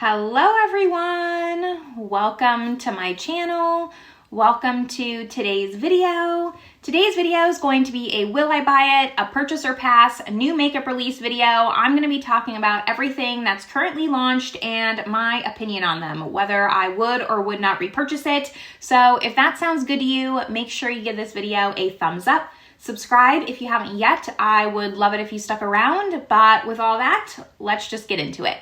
Hello everyone, welcome to my channel. Welcome to today's video. Today's video is going to be a will I buy it, a purchase or pass, a new makeup release video. I'm going to be talking about everything that's currently launched and my opinion on them, whether I would or would not repurchase it. So if that sounds good to you, make sure you give this video a thumbs up. Subscribe if you haven't yet. I would love it if you stuck around, but with all that, let's just get into it.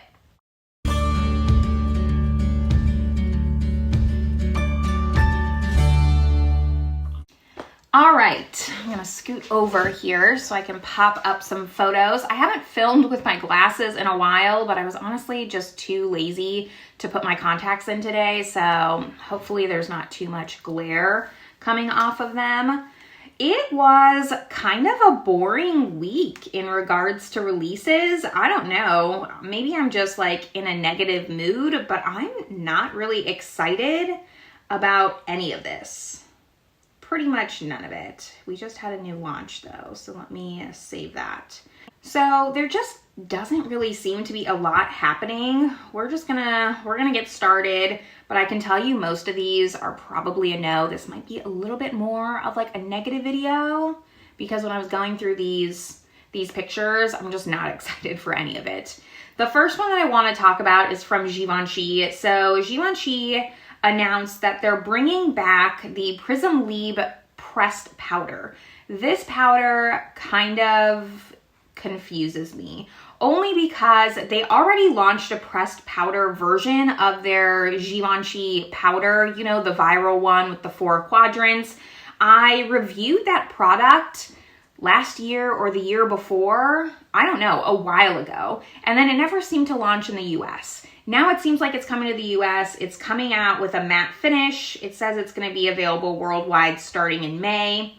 All right, I'm gonna scoot over here so I can pop up some photos. I haven't filmed with my glasses in a while, but I was honestly just too lazy to put my contacts in today, so hopefully there's not too much glare coming off of them. It was kind of a boring week in regards to releases. I don't know, maybe I'm just like in a negative mood, but I'm not really excited about any of this. Pretty much none of it. We just had a new launch though, so let me save that. So there just doesn't really seem to be a lot happening. We're gonna get started, but I can tell you most of these are probably a no. This might be a little bit more of like a negative video because when I was going through these pictures, I'm just not excited for any of it. The first one that I want to talk about is from Givenchy. So Givenchy announced that they're bringing back the Prisme Libre pressed powder. This powder kind of confuses me, only because they already launched a pressed powder version of their Givenchy powder, you know, the viral one with the 4 quadrants. I reviewed that product last year or the year before, I don't know, a while ago, and then it never seemed to launch in the US. Now it seems like it's coming to the US. It's coming out with a matte finish. It says it's going to be available worldwide starting in May.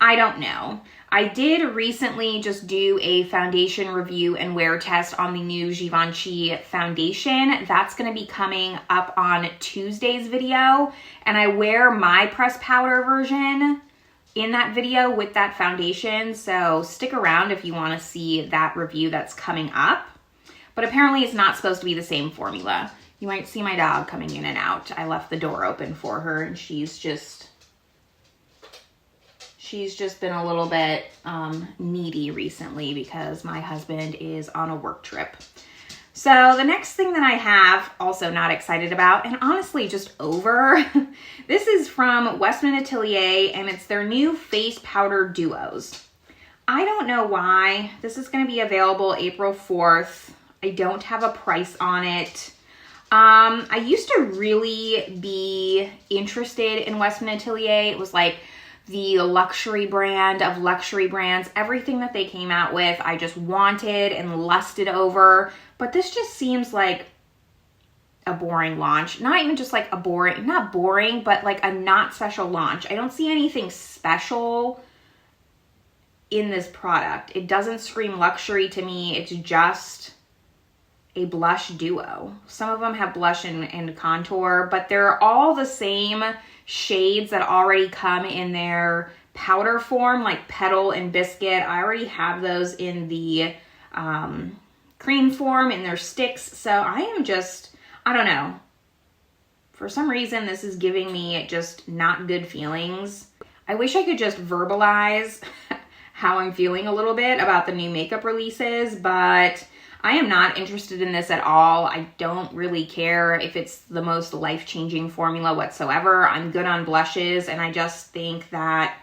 I don't know. I did recently just do a foundation review and wear test on the new Givenchy foundation. That's going to be coming up on Tuesday's video. And I wear my pressed powder version in that video with that foundation. So stick around if you want to see that review that's coming up. But apparently it's not supposed to be the same formula. You might see my dog coming in and out. I left the door open for her and she's just been a little bit needy recently because my husband is on a work trip. So the next thing that I have, also not excited about, and honestly just over, this is from Westman Atelier and it's their new face powder duos. I don't know why. This is going to be available April 4th. I don't have a price on it. I used to really be interested in Westman Atelier. It was like the luxury brand of luxury brands. Everything that they came out with, I just wanted and lusted over. But this just seems like a boring launch. Not even just like a boring, not boring, but like a not special launch. I don't see anything special in this product. It doesn't scream luxury to me. It's just a blush duo. Some of them have blush and contour, but they're all the same shades that already come in their powder form, like Petal and Biscuit. I already have those in the cream form in their sticks. So I am just, I don't know. For some reason, this is giving me just not good feelings. I wish I could just verbalize how I'm feeling a little bit about the new makeup releases, but I am not interested in this at all. I don't really care if it's the most life-changing formula whatsoever. I'm good on blushes, and I just think that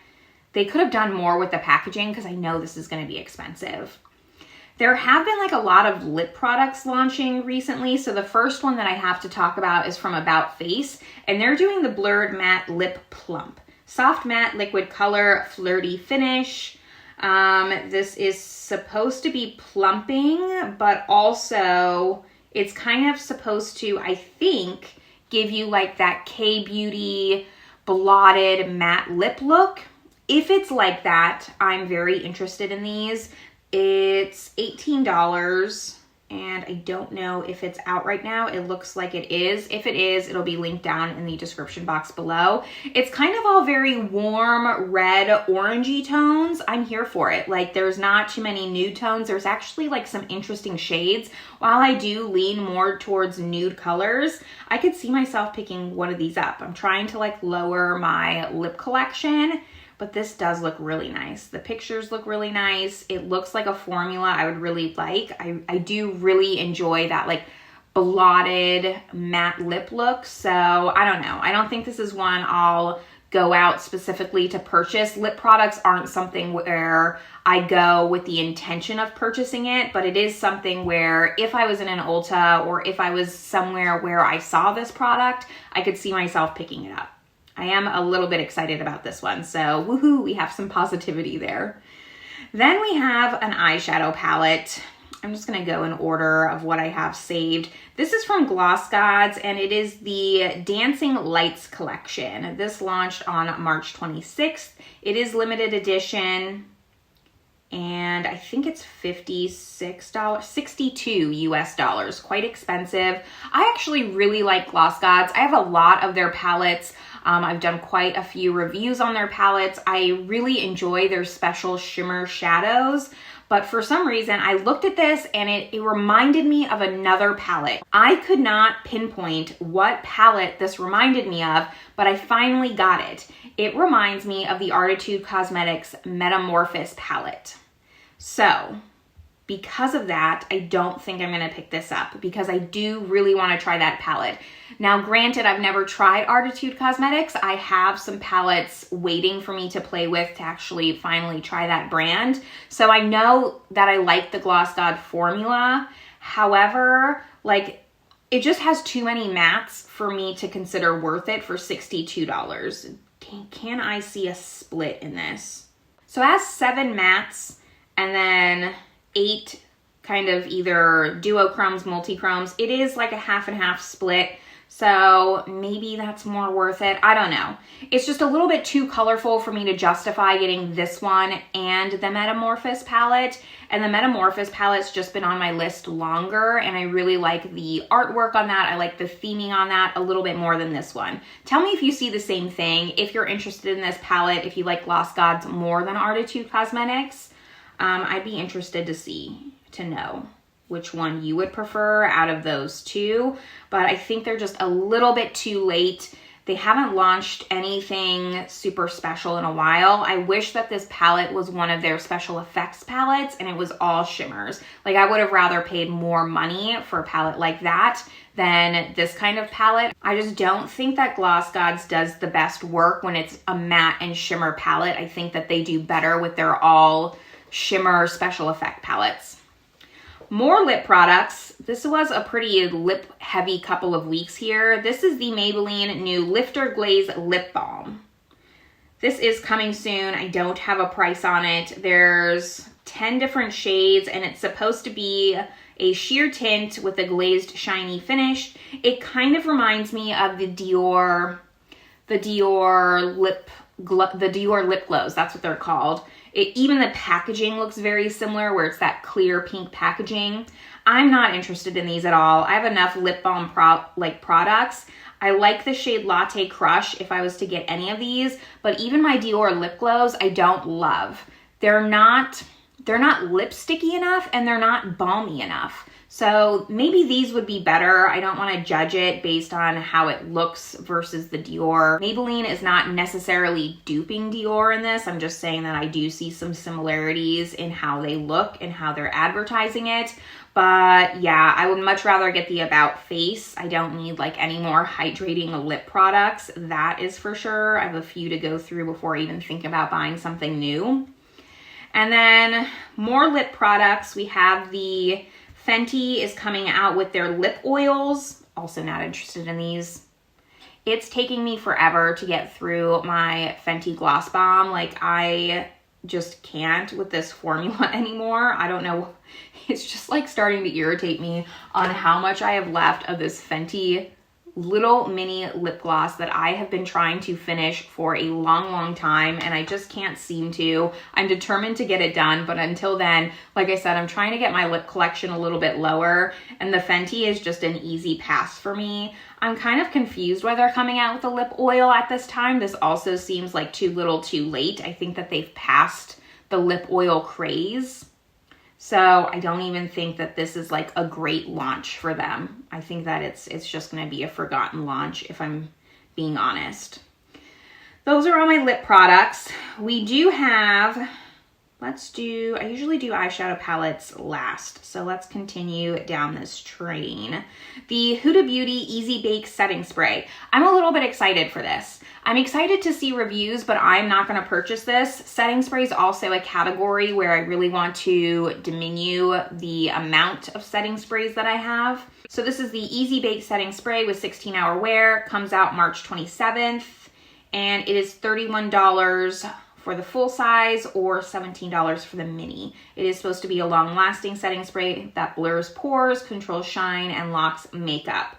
they could have done more with the packaging because I know this is going to be expensive. There have been like a lot of lip products launching recently. So the first one that I have to talk about is from About Face, and they're doing the Blurred Matte Lip Plump. Soft matte liquid color, flirty finish. This is supposed to be plumping, but also it's kind of supposed to, I think, give you like that K-Beauty blotted matte lip look. If it's like that, I'm very interested in these. It's $18 and and I don't know if it's out right now. It looks like it is. If it is, it'll be linked down in the description box below. It's kind of all very warm, red, orangey tones. I'm here for it. Like, there's not too many nude tones. There's actually like some interesting shades. While I do lean more towards nude colors, I could see myself picking one of these up. I'm trying to like lower my lip collection, but this does look really nice. The pictures look really nice. It looks like a formula I would really like. I do really enjoy that like blotted matte lip look. So I don't know. I don't think this is one I'll go out specifically to purchase. Lip products aren't something where I go with the intention of purchasing it, but it is something where if I was in an Ulta or if I was somewhere where I saw this product, I could see myself picking it up. I am a little bit excited about this one, so woohoo, we have some positivity there. Then we have an eyeshadow palette. I'm just gonna go in order of what I have saved. This is from Gloss Gods, and it is the Dancing Lights collection. This launched on March 26th. It is limited edition, and I think it's $56, 62 US dollars, quite expensive. I actually really like Gloss Gods. I have a lot of their palettes. I've done quite a few reviews on their palettes. I really enjoy their special shimmer shadows, but for some reason I looked at this and it reminded me of another palette. I could not pinpoint what palette this reminded me of, but I finally got it. It reminds me of the Artitude Cosmetics Metamorphosis palette. So because of that, I don't think I'm gonna pick this up because I do really wanna try that palette. Now, granted, I've never tried Artitude Cosmetics. I have some palettes waiting for me to play with to actually finally try that brand. So I know that I like the Gloss God formula. However, like, it just has too many mattes for me to consider worth it for $62. Can I see a split in this? So it has 7 mattes and then 8 kind of either duochromes, multi-chromes. It is like a half and half split, so maybe that's more worth it. I don't know. It's just a little bit too colorful for me to justify getting this one and the Metamorphosis palette. And the Metamorphosis palette's just been on my list longer, and I really like the artwork on that. I like the theming on that a little bit more than this one. Tell me if you see the same thing, if you're interested in this palette, if you like Gloss Gods more than Artitude Cosmetics. I'd be interested to know which one you would prefer out of those two, but I think they're just a little bit too late. They haven't launched anything super special in a while. I wish that this palette was one of their special effects palettes and it was all shimmers. Like, I would have rather paid more money for a palette like that than this kind of palette. I just don't think that Gloss Gods does the best work when it's a matte and shimmer palette. I think that they do better with their all shimmer special effect palettes. More lip products. This was a pretty lip heavy couple of weeks here. This is the Maybelline new Lifter Glaze Lip Balm. This is coming soon. I don't have a price on it. There's 10 different shades and it's supposed to be a sheer tint with a glazed shiny finish. It kind of reminds me of the Dior lip glows. That's what they're called. Even the packaging looks very similar, where it's that clear pink packaging. I'm not interested in these at all. I have enough lip balm products. I like the shade Latte Crush if I was to get any of these, but even my Dior lip glows I don't love. They're not lipsticky enough and they're not balmy enough. So maybe these would be better. I don't want to judge it based on how it looks versus the Dior. Maybelline is not necessarily duping Dior in this. I'm just saying that I do see some similarities in how they look and how they're advertising it. But yeah, I would much rather get the About Face. I don't need like any more hydrating lip products. That is for sure. I have a few to go through before I even think about buying something new. And then more lip products. We have the Fenty is coming out with their lip oils. Also not interested in these. It's taking me forever to get through my Fenty Gloss Bomb. Like, I just can't with this formula anymore. I don't know. It's just like starting to irritate me on how much I have left of this Fenty little mini lip gloss that I have been trying to finish for a long time, and I just can't seem to. I'm determined to get it done, but until then, like I said, I'm trying to get my lip collection a little bit lower, and the Fenty is just an easy pass for me. I'm kind of confused why they're coming out with a lip oil at this time. This also seems like too little too late. I think that they've passed the lip oil craze. So I don't even think that this is like a great launch for them. I think that it's just going to be a forgotten launch, if I'm being honest. Those are all my lip products. We do have, I usually do eyeshadow palettes last. So let's continue down this train. The Huda Beauty Easy Bake Setting Spray. I'm a little bit excited for this. I'm excited to see reviews, but I'm not going to purchase this. Setting spray is also a category where I really want to diminish the amount of setting sprays that I have. So this is the Easy Bake Setting Spray with 16-hour wear. Comes out March 27th, and it is $31 for the full size or $17 for the mini. It is supposed to be a long-lasting setting spray that blurs pores, controls shine, and locks makeup.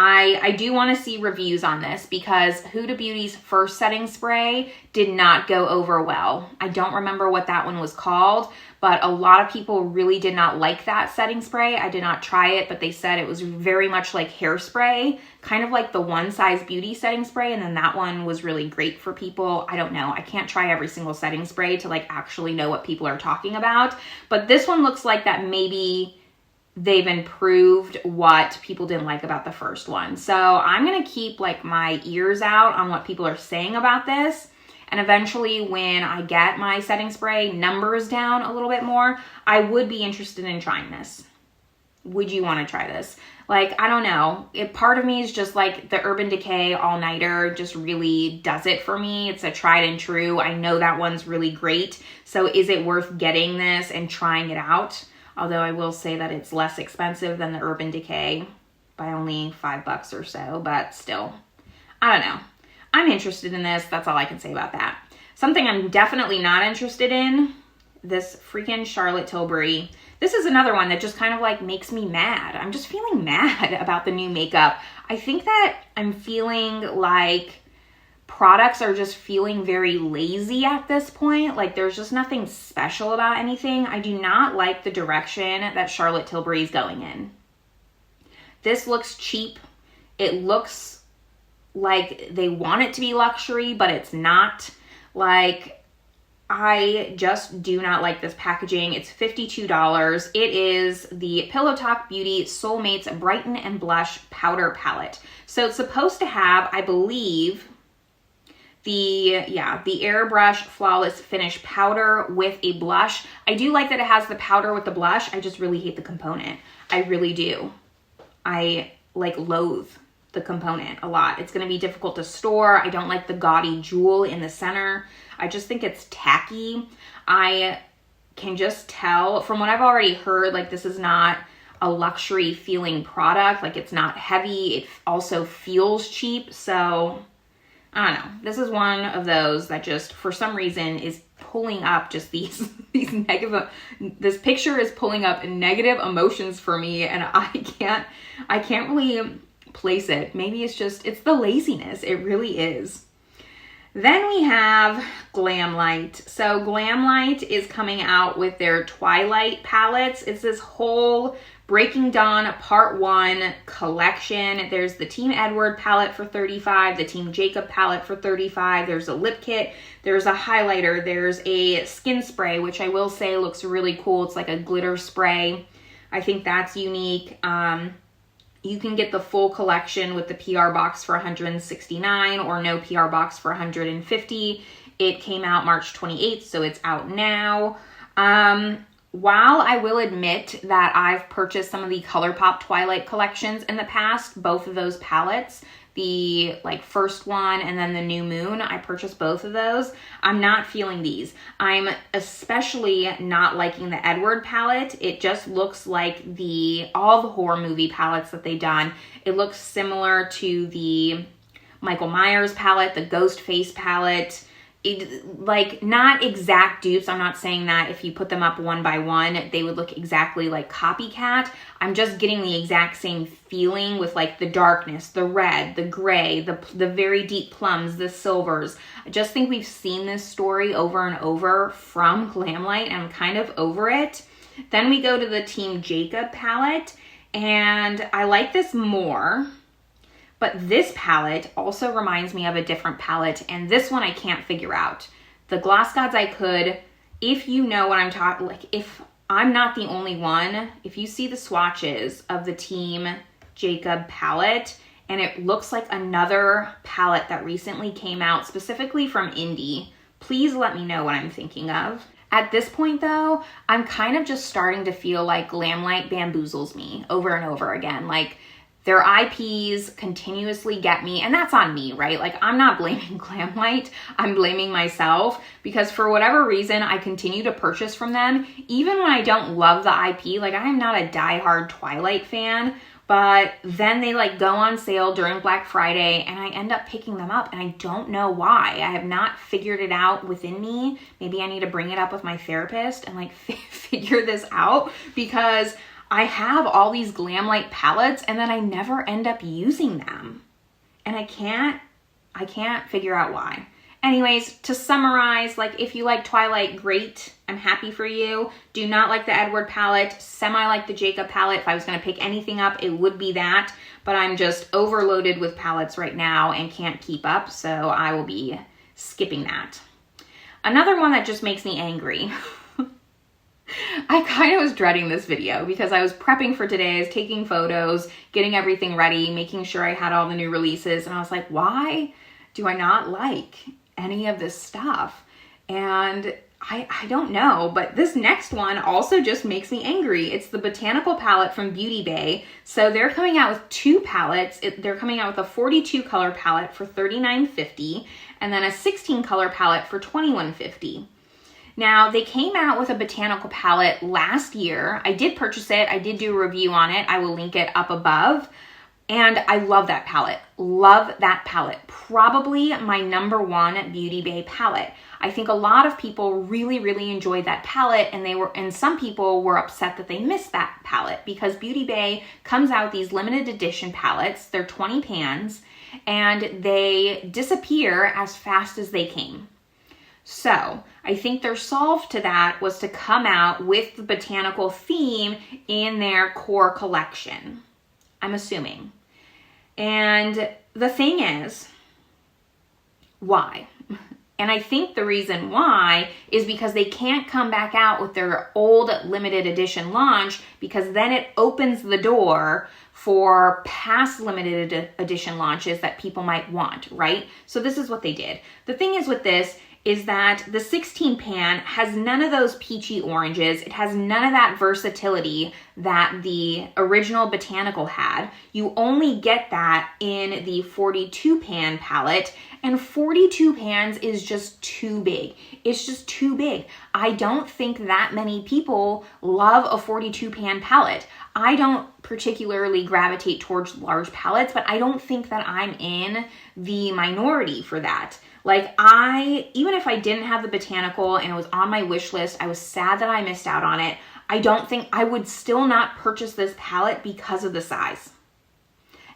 I do want to see reviews on this because Huda Beauty's first setting spray did not go over well. I don't remember what that one was called, but a lot of people really did not like that setting spray. I did not try it, but they said it was very much like hairspray, kind of like the One Size Beauty setting spray, and then that one was really great for people. I don't know. I can't try every single setting spray to like actually know what people are talking about, but this one looks like that maybe they've improved what people didn't like about the first one. So I'm going to keep like my ears out on what people are saying about this. And eventually when I get my setting spray numbers down a little bit more, I would be interested in trying this. Would you want to try this? Like, I don't know. Part of me is just like the Urban Decay All-Nighter just really does it for me. It's a tried and true. I know that one's really great. So is it worth getting this and trying it out? Although I will say that it's less expensive than the Urban Decay by only $5 or so, but still, I don't know. I'm interested in this. That's all I can say about that. Something I'm definitely not interested in, this freaking Charlotte Tilbury. This is another one that just kind of like makes me mad. I'm just feeling mad about the new makeup. I think that I'm feeling like products are just feeling very lazy at this point. Like there's just nothing special about anything. I do not like the direction that Charlotte Tilbury is going in. This looks cheap. It looks like they want it to be luxury, but it's not. Like, I just do not like this packaging. It's $52. It is the Pillow Talk Beauty Soulmates Brighten and Blush Powder Palette. So it's supposed to have, I believe, the Airbrush Flawless Finish Powder with a blush. I do like that it has the powder with the blush. I just really hate the component. I really do. I like loathe the component a lot. It's going to be difficult to store. I don't like the gaudy jewel in the center. I just think it's tacky. I can just tell from what I've already heard, like this is not a luxury feeling product. Like it's not heavy. It also feels cheap. So I don't know. This is one of those that just for some reason is pulling up just these negative, this picture is pulling up negative emotions for me, and I can't really place it. Maybe it's the laziness. It really is. Then we have Glamlite. So Glamlite is coming out with their Twilight palettes. It's this whole Breaking Dawn Part 1 collection. There's the Team Edward palette for $35, the Team Jacob palette for $35. There's a lip kit, there's a highlighter, there's a skin spray, which I will say looks really cool. It's like a glitter spray. I think that's unique. You can get the full collection with the PR box for $169 or no PR box for $150. It came out March 28th, so it's out now. While I will admit that I've purchased some of the Colourpop Twilight collections in the past, both of those palettes, the first one and then the New Moon, I purchased both of those. I'm not feeling these. I'm especially not liking the Edward palette. It just looks like all the horror movie palettes that they've done. It looks similar to the Michael Myers palette, the Ghost Face palette. like not exact dupes. I'm not saying that if you put them up one by one, they would look exactly like copycat. I'm just getting the exact same feeling with like the darkness, the red, the gray, the very deep plums, the silvers. I just think we've seen this story over and over from Glamlite, and I'm kind of over it. Then we go to the Team Jacob palette, and I like this more. But this palette also reminds me of a different palette, and this one I can't figure out. The Gloss Gods I could, if you know what I'm talking, like if I'm not the only one, if you see the swatches of the Team Jacob palette, and it looks like another palette that recently came out, specifically from Indie, please let me know what I'm thinking of. At this point though, I'm kind of just starting to feel like Glamlite bamboozles me over and over again. Like, their IPs continuously get me, and that's on me, right? Like, I'm not blaming Glamlite, I'm blaming myself, because for whatever reason, I continue to purchase from them, even when I don't love the IP. Like, I am not a diehard Twilight fan, but then they like go on sale during Black Friday, and I end up picking them up, and I don't know why. I have not figured it out within me. Maybe I need to bring it up with my therapist and like figure this out, because I have all these Glamlite palettes and then I never end up using them. And I can't figure out why. Anyways, to summarize, like if you like Twilight, great. I'm happy for you. Do not like the Edward palette. Semi like the Jacob palette. If I was gonna pick anything up, it would be that. But I'm just overloaded with palettes right now and can't keep up. So I will be skipping that. Another one that just makes me angry. I kind of was dreading this video because I was prepping for today. I was taking photos, getting everything ready, making sure I had all the new releases. And I was like, why do I not like any of this stuff? And I don't know, but this next one also just makes me angry. It's the Botanical palette from Beauty Bay. So they're coming out with two palettes. They're coming out with a 42 color palette for $39.50 and then a 16 color palette for $21.50. Now, they came out with a Botanical palette last year. I did purchase it. I did do a review on it. I will link it up above. And I love that palette. Love that palette. Probably my #1 Beauty Bay palette. I think a lot of people really, really enjoyed that palette, and some people were upset that they missed that palette because Beauty Bay comes out with these limited edition palettes. They're 20 pans, and they disappear as fast as they came. So I think their solve to that was to come out with the botanical theme in their core collection. I'm assuming. And the thing is, why? And I think the reason why is because they can't come back out with their old limited edition launch, because then it opens the door for past limited edition launches that people might want, right? So this is what they did. The thing is with this is that the 16 pan has none of those peachy oranges. It has none of that versatility that the original Botanical had. You only get that in the 42 pan palette, and 42 pans is just too big. It's just too big. I don't think that many people love a 42 pan palette. I don't particularly gravitate towards large palettes, but I don't think that I'm in the minority for that. Like, even if I didn't have the Botanical and it was on my wish list, I was sad that I missed out on it. I don't think I would still not purchase this palette because of the size.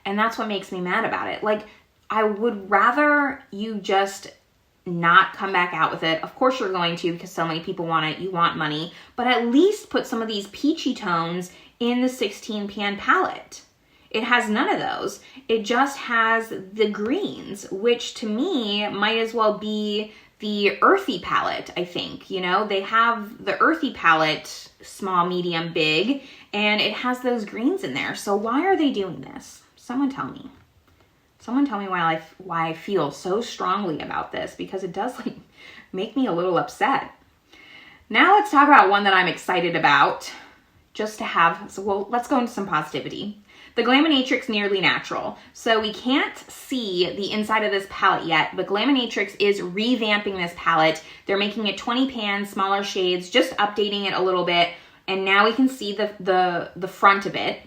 And that's what makes me mad about it. Like, I would rather you just not come back out with it. Of course you're going to, because so many people want it. You want money. But at least put some of these peachy tones in the 16 pan palette. It has none of those. It just has the greens, which to me might as well be the earthy palette, I think. You know, they have the earthy palette, small, medium, big, and it has those greens in there. So why are they doing this? Someone tell me. Someone tell me why I feel so strongly about this, because it does like make me a little upset. Now let's talk about one that I'm excited about, just to have, so let's go into some positivity. The Glaminatrix Nearly Natural. So we can't see the inside of this palette yet, but Glaminatrix is revamping this palette. They're making it 20 pans, smaller shades, just updating it a little bit. And now we can see the front of it.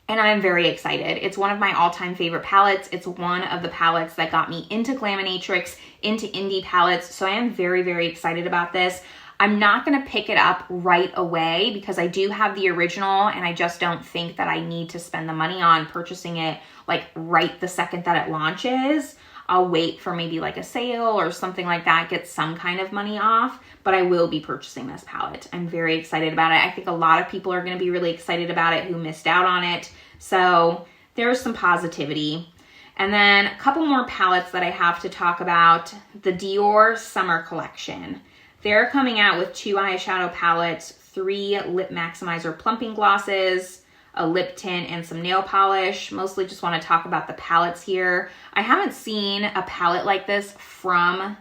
and I'm very excited. It's one of my all-time favorite palettes. It's one of the palettes that got me into Glaminatrix, into indie palettes, so I am very, very excited about this. I'm not gonna pick it up right away because I do have the original and I just don't think that I need to spend the money on purchasing it like right the second that it launches. I'll wait for maybe like a sale or something like that, get some kind of money off, but I will be purchasing this palette. I'm very excited about it. I think a lot of people are gonna be really excited about it who missed out on it. So there's some positivity. And then a couple more palettes that I have to talk about. The Dior Summer Collection. They're coming out with 2 eyeshadow palettes, 3 lip maximizer plumping glosses, a lip tint, and some nail polish. Mostly just want to talk about the palettes here. I haven't seen a palette like this from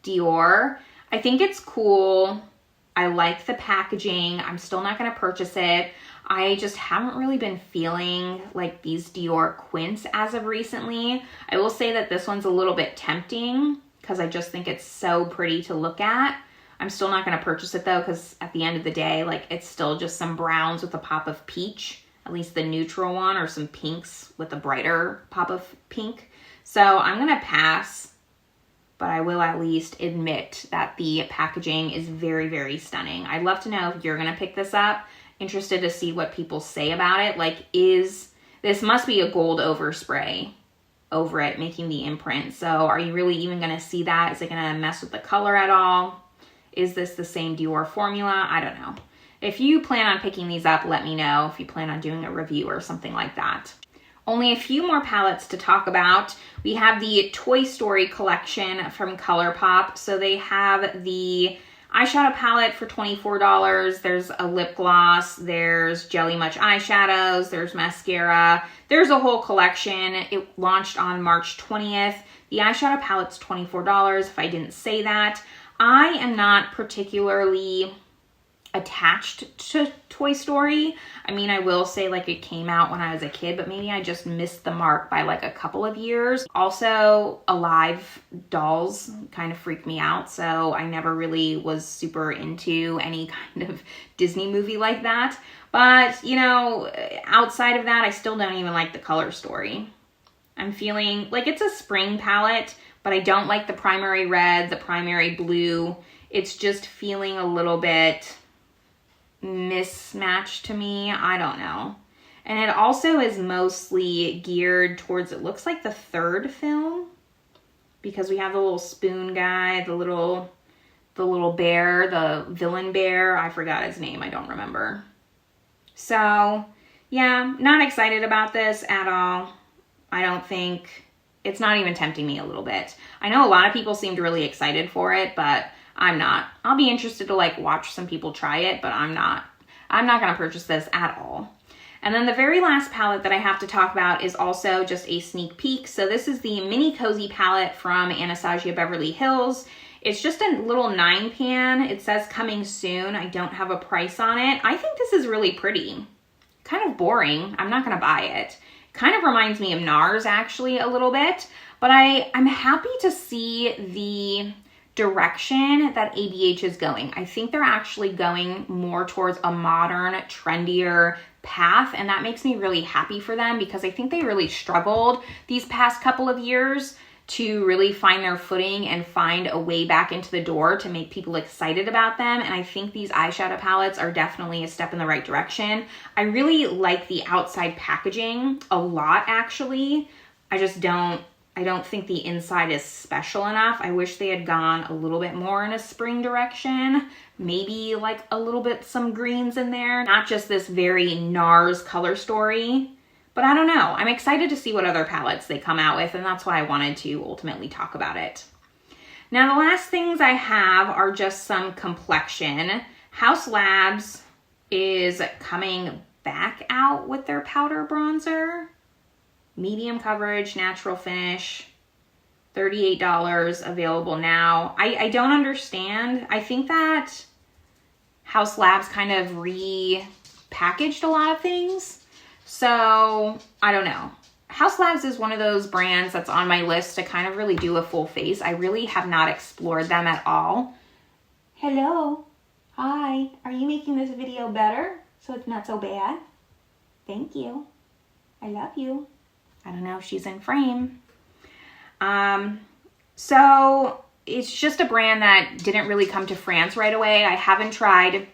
Dior. I think it's cool. I like the packaging. I'm still not going to purchase it. I just haven't really been feeling like these Dior quints as of recently. I will say that this one's a little bit tempting because I just think it's so pretty to look at. I'm still not going to purchase it though because at the end of the day, like it's still just some browns with a pop of peach, at least the neutral one, or some pinks with a brighter pop of pink. So I'm going to pass, but I will at least admit that the packaging is very, very stunning. I'd love to know if you're going to pick this up. Interested to see what people say about it. Like, this must be a gold overspray over it, making the imprint. So are you really even going to see that? Is it going to mess with the color at all? Is this the same Dior formula? I don't know. If you plan on picking these up, let me know if you plan on doing a review or something like that. Only a few more palettes to talk about. We have the Toy Story collection from Colourpop. So they have the eyeshadow palette for $24. There's a lip gloss, there's Jelly Much eyeshadows, there's mascara. There's a whole collection. It launched on March 20th. The eyeshadow palette's $24, if I didn't say that. I am not particularly attached to Toy Story. I mean, I will say like it came out when I was a kid, but maybe I just missed the mark by like a couple of years. Also, Alive dolls kind of freaked me out, so I never really was super into any kind of Disney movie like that. But, you know, outside of that, I still don't even like the color story. I'm feeling like it's a spring palette, but I don't like the primary red, the primary blue. It's just feeling a little bit mismatched to me. I don't know. And it also is mostly geared towards, it looks like the third film, because we have the little spoon guy, the little bear, the villain bear. I forgot his name. I don't remember. So yeah, not excited about this at all. I don't think, it's not even tempting me a little bit. I know a lot of people seemed really excited for it, but I'm not. I'll be interested to like watch some people try it, but I'm not going to purchase this at all. And then the very last palette that I have to talk about is also just a sneak peek. So this is the Mini Cozy palette from Anastasia Beverly Hills. It's just a little 9-pan. It says coming soon. I don't have a price on it. I think this is really pretty. Kind of boring. I'm not going to buy it. Kind of reminds me of NARS actually a little bit, but I'm happy to see the direction that ABH is going. I think they're actually going more towards a modern, trendier path, and that makes me really happy for them because I think they really struggled these past couple of years to really find their footing and find a way back into the door to make people excited about them. And I think these eyeshadow palettes are definitely a step in the right direction. I really like the outside packaging a lot, actually. I don't think the inside is special enough. I wish they had gone a little bit more in a spring direction. Maybe like a little bit some greens in there. Not just this very NARS color story. But I don't know. I'm excited to see what other palettes they come out with, and that's why I wanted to ultimately talk about it. Now, the last things I have are just some complexion. Haus Labs is coming back out with their powder bronzer. Medium coverage, natural finish, $38 available now. I don't understand. I think that Haus Labs kind of repackaged a lot of things. So I don't know. Haus Labs is one of those brands that's on my list to kind of really do a full face. I really have not explored them at all. Hello. Hi. Are you making this video better so it's not so bad? Thank you. I love you. I don't know if she's in frame. So it's just a brand that didn't really come to France right away. I haven't tried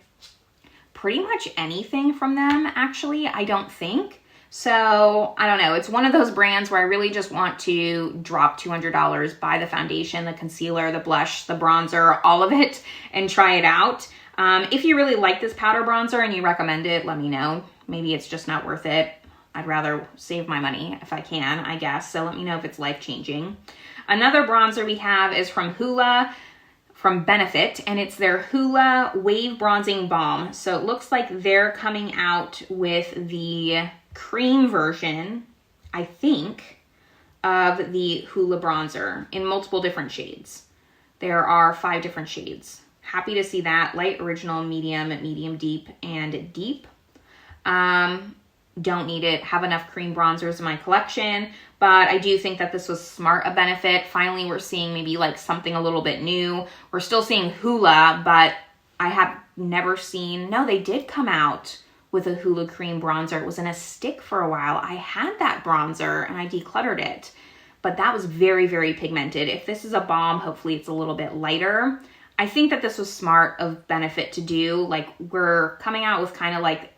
pretty much anything from them, actually, I don't think. So I don't know. It's one of those brands where I really just want to drop $200, buy the foundation, the concealer, the blush, the bronzer, all of it, and try it out. If you really like this powder bronzer and you recommend it, let me know. Maybe it's just not worth it. I'd rather save my money if I can, I guess. So let me know if it's life-changing. Another bronzer we have is from Hoola, from Benefit, and it's their Hoola Wave Bronzing Balm. So it looks like they're coming out with the cream version, I think, of the Hoola bronzer in multiple different shades. There are 5 different shades. Happy to see that. Light, original, medium, medium deep, and deep. Don't need it. Have enough cream bronzers in my collection, but I do think that this was smart, a Benefit. Finally, we're seeing maybe like something a little bit new. We're still seeing Hoola, but I have never seen, no, they did come out with a Hoola cream bronzer. It was in a stick for a while. I had that bronzer and I decluttered it, but that was very, very pigmented. If this is a balm, hopefully it's a little bit lighter. I think that this was smart of Benefit to do. Like, we're coming out with kind of like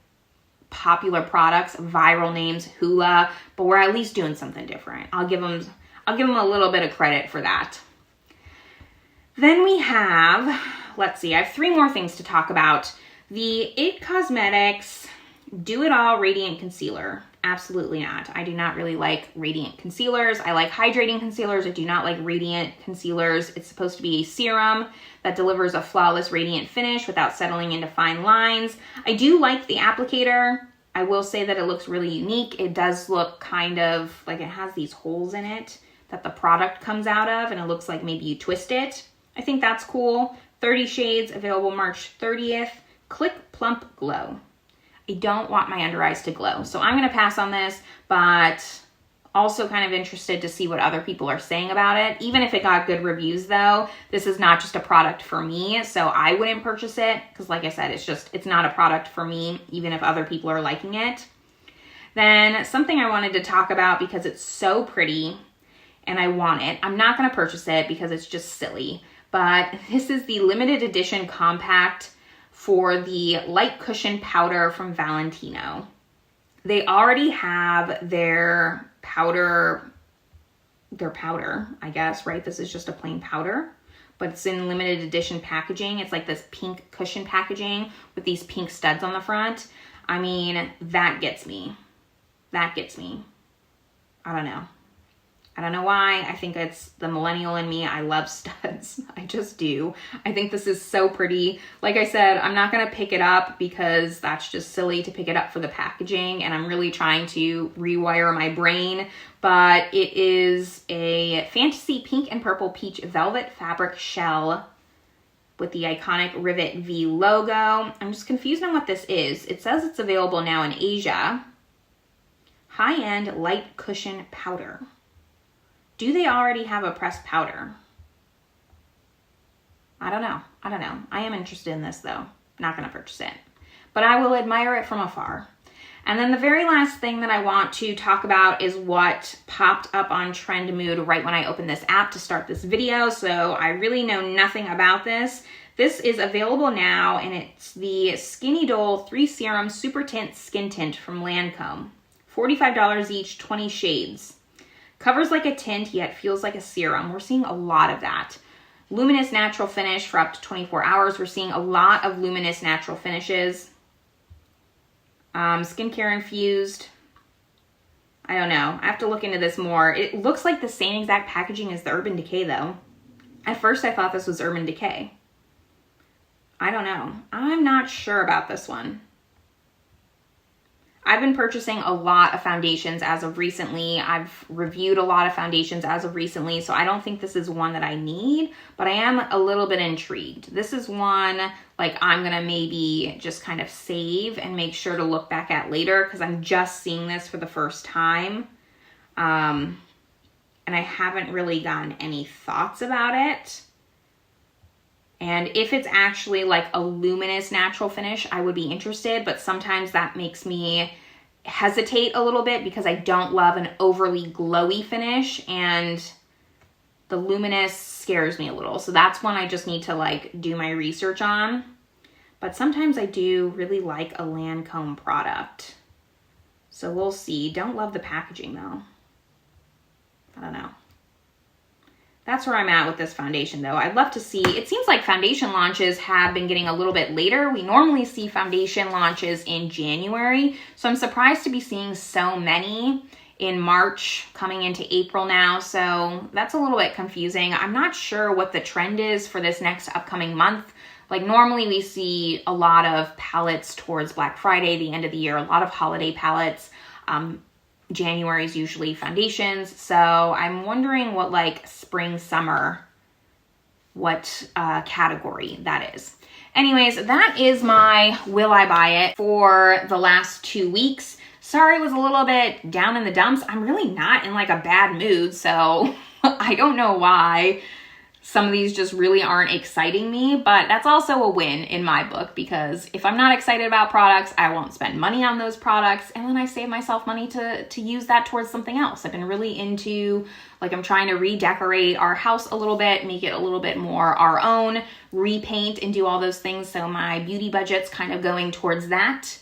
popular products, viral names, Hoola, but we're at least doing something different. I'll give them a little bit of credit for that. Then we have, let's see, I have 3 more things to talk about. The IT Cosmetics Do It All Radiant Concealer. Absolutely not. I do not really like radiant concealers. I like hydrating concealers. I do not like radiant concealers. It's supposed to be a serum that delivers a flawless radiant finish without settling into fine lines. I do like the applicator. I will say that it looks really unique. It does look kind of like it has these holes in it that the product comes out of, and it looks like maybe you twist it. I think that's cool. 30 shades, available March 30th. Click Plump Glow. I don't want my under eyes to glow, so I'm going to pass on this, but also kind of interested to see what other people are saying about it. Even if it got good reviews though, this is not just a product for me, so I wouldn't purchase it because, like I said, it's not a product for me, even if other people are liking it. Then something I wanted to talk about because it's so pretty and I want it. I'm not going to purchase it because it's just silly, but this is the limited edition compact for the light cushion powder from Valentino. They already have their powder, I guess, right? This is just a plain powder, but it's in limited edition packaging. It's like this pink cushion packaging with these pink studs on the front. I mean, that gets me. That gets me. I don't know. I don't know why. I think it's the millennial in me. I love studs. I just do. I think this is so pretty. Like I said, I'm not going to pick it up because that's just silly to pick it up for the packaging, and I'm really trying to rewire my brain. But it is a fantasy pink and purple peach velvet fabric shell with the iconic Rivet V logo. I'm just confused on what this is. It says it's available now in Asia. High-end light cushion powder. Do they already have a pressed powder? I don't know. I am interested in this though. Not going to purchase it, but I will admire it from afar. And then the very last thing that I want to talk about is what popped up on Trend Mood right when I opened this app to start this video. So I really know nothing about this. This is available now, and it's the Skinny Dole 3 Serum Super Tint Skin Tint from Lancome. $45 each, 20 shades. Covers like a tint, yet feels like a serum. We're seeing a lot of that. Luminous natural finish for up to 24 hours. We're seeing a lot of luminous natural finishes. Skincare infused. I don't know. I have to look into this more. It looks like the same exact packaging as the Urban Decay though. At first I thought this was Urban Decay. I don't know. I'm not sure about this one. I've been purchasing a lot of foundations as of recently. I've reviewed a lot of foundations as of recently, so I don't think this is one that I need, but I am a little bit intrigued. This is one like I'm gonna maybe just kind of save and make sure to look back at later because I'm just seeing this for the first time. And I haven't really gotten any thoughts about it. And if it's actually like a luminous natural finish, I would be interested, but sometimes that makes me hesitate a little bit because I don't love an overly glowy finish, and the luminous scares me a little. So that's one I just need to like do my research on. But sometimes I do really like a Lancome product. So we'll see. Don't love the packaging though. I don't know. That's where I'm at with this foundation though. I'd love to see, it seems like foundation launches have been getting a little bit later. We normally see foundation launches in January. So I'm surprised to be seeing so many in March coming into April now. So that's a little bit confusing. I'm not sure what the trend is for this next upcoming month. Like normally we see a lot of palettes towards Black Friday, the end of the year, a lot of holiday palettes. January is usually foundations. So I'm wondering what like spring, summer, what category that is. Anyways, that is my will I buy it for the last 2 weeks. Sorry, it was a little bit down in the dumps. I'm really not in like a bad mood. So I don't know why some of these just really aren't exciting me, but that's also a win in my book, because if I'm not excited about products, I won't spend money on those products, and then I save myself money to use that towards something else. I've been really into, like, I'm trying to redecorate our house a little bit, make it a little bit more our own, repaint and do all those things, so my beauty budget's kind of going towards that.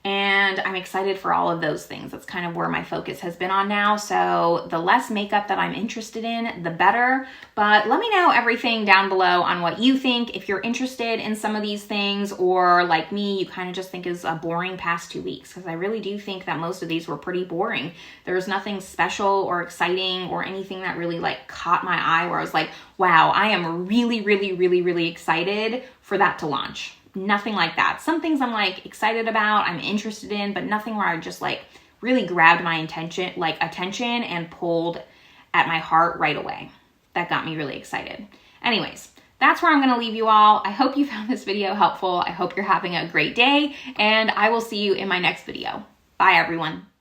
And I'm excited for all of those things. That's kind of where my focus has been on now. So the less makeup that I'm interested in, the better. But let me know everything down below on what you think. If you're interested in some of these things, or like me, you kind of just think is a boring past 2 weeks, because I really do think that most of these were pretty boring. There was nothing special or exciting or anything that really like caught my eye where I was like, wow, I am really, really, really, really excited for that to launch. Nothing like that. Some things I'm like excited about, I'm interested in, but nothing where I just like really grabbed my attention and pulled at my heart right away. That got me really excited. Anyways, that's where I'm going to leave you all. I hope you found this video helpful. I hope you're having a great day, and I will see you in my next video. Bye everyone.